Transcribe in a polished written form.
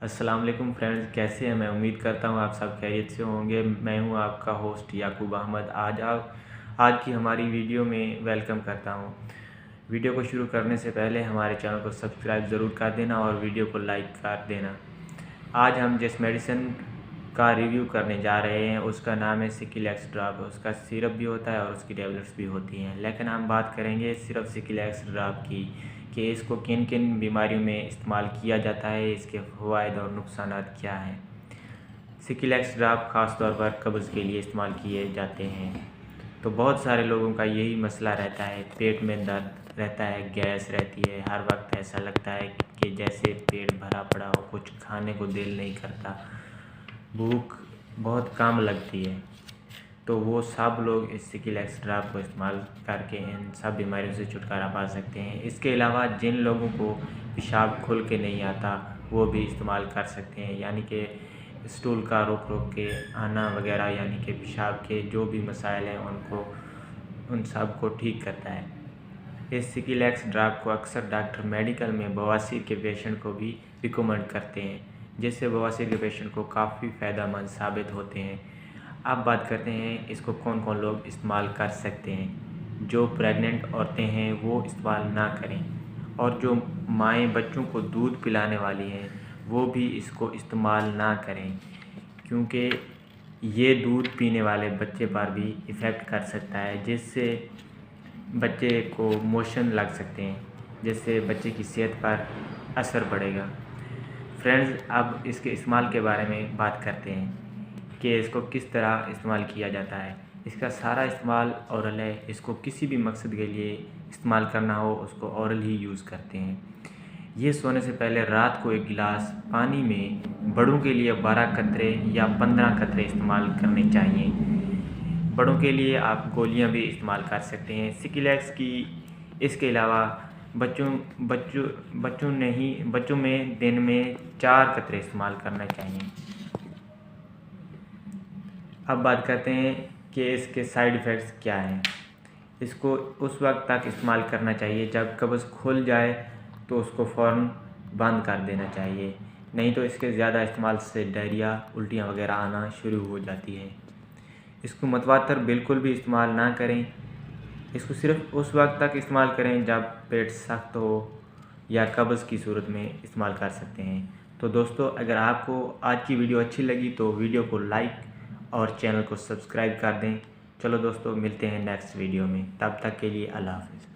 अस्सलाम वालेकुम फ्रेंड्स, कैसे हैं। मैं उम्मीद करता हूँ आप सब खैरियत से होंगे। मैं हूँ आपका होस्ट याकूब अहमद। आज की हमारी वीडियो में वेलकम करता हूँ। वीडियो को शुरू करने से पहले हमारे चैनल को सब्सक्राइब ज़रूर कर देना और वीडियो को लाइक कर देना। आज हम जिस मेडिसिन का रिव्यू करने जा रहे हैं उसका नाम है सिकिलेक्स ड्राप। उसका सिरप भी होता है और उसकी टैबलेट्स भी होती हैं, लेकिन हम बात करेंगे सिर्फ सिकिलेक्स ड्राप की कि इसको किन किन बीमारियों में इस्तेमाल किया जाता है, इसके फ़वाइद और नुकसान क्या हैं। सिकिलेक्स ड्राप ख़ास तौर पर कब्ज़ के लिए इस्तेमाल किए जाते हैं। तो बहुत सारे लोगों का यही मसला रहता है, पेट में दर्द रहता है, गैस रहती है, हर वक्त ऐसा लगता है कि जैसे पेट भरा पड़ा हो, कुछ खाने को दिल नहीं करता, भूख बहुत कम लगती है। तो वो सब लोग इस सिकिलेक्स ड्राप को इस्तेमाल करके इन सब बीमारियों से छुटकारा पा सकते हैं। इसके अलावा जिन लोगों को पेशाब खुल के नहीं आता वो भी इस्तेमाल कर सकते हैं, यानी कि स्टूल का रोक रोक के आना वगैरह, यानी कि पेशाब के जो भी मसाइल हैं उन सब को ठीक करता है। इस सिकिलेक्स ड्राप को अक्सर डॉक्टर मेडिकल में बवासीर के पेशेंट को भी रिकमेंड करते हैं, जिससे बवासीर के पेशेंट को काफ़ी फ़ायदेमंद साबित होते हैं। अब बात करते हैं इसको कौन कौन लोग इस्तेमाल कर सकते हैं। जो प्रेग्नेंट औरतें हैं वो इस्तेमाल ना करें, और जो माएँ बच्चों को दूध पिलाने वाली हैं वो भी इसको इस्तेमाल ना करें, क्योंकि ये दूध पीने वाले बच्चे पर भी इफ़ेक्ट कर सकता है, जिससे बच्चे को मोशन लग सकते हैं, जिससे बच्चे की सेहत पर असर पड़ेगा। फ्रेंड्स, अब इसके इस्तेमाल के बारे में बात करते हैं कि इसको किस तरह इस्तेमाल किया जाता है। इसका सारा इस्तेमाल औरल है। इसको किसी भी मकसद के लिए इस्तेमाल करना हो उसको औरल ही यूज़ करते हैं। ये सोने से पहले रात को एक गिलास पानी में बड़ों के लिए 12 कतरे या 15 कतरे इस्तेमाल करने चाहिए। बड़ों के लिए आप गोलियां भी इस्तेमाल कर सकते हैं सिकिलेक्स की। इसके अलावा बच्चों बच्चों बच्चों में दिन में 4 कतरे इस्तेमाल करना चाहिए। अब बात करते हैं कि इसके साइड इफ़ेक्ट्स क्या हैं। इसको उस वक्त तक इस्तेमाल करना चाहिए जब कब्ज़ खुल जाए तो उसको फ़ौरन बंद कर देना चाहिए, नहीं तो इसके ज़्यादा इस्तेमाल से डायरिया, उल्टियाँ वगैरह आना शुरू हो जाती है। इसको मतवातर बिल्कुल भी इस्तेमाल ना करें। इसको सिर्फ उस वक्त तक इस्तेमाल करें जब पेट सख्त हो या कब्ज़ की सूरत में इस्तेमाल कर सकते हैं। तो दोस्तों, अगर आपको आज की वीडियो अच्छी लगी तो वीडियो को लाइक और चैनल को सब्सक्राइब कर दें। चलो दोस्तों, मिलते हैं नेक्स्ट वीडियो में। तब तक के लिए अल्लाह हाफ़िज़।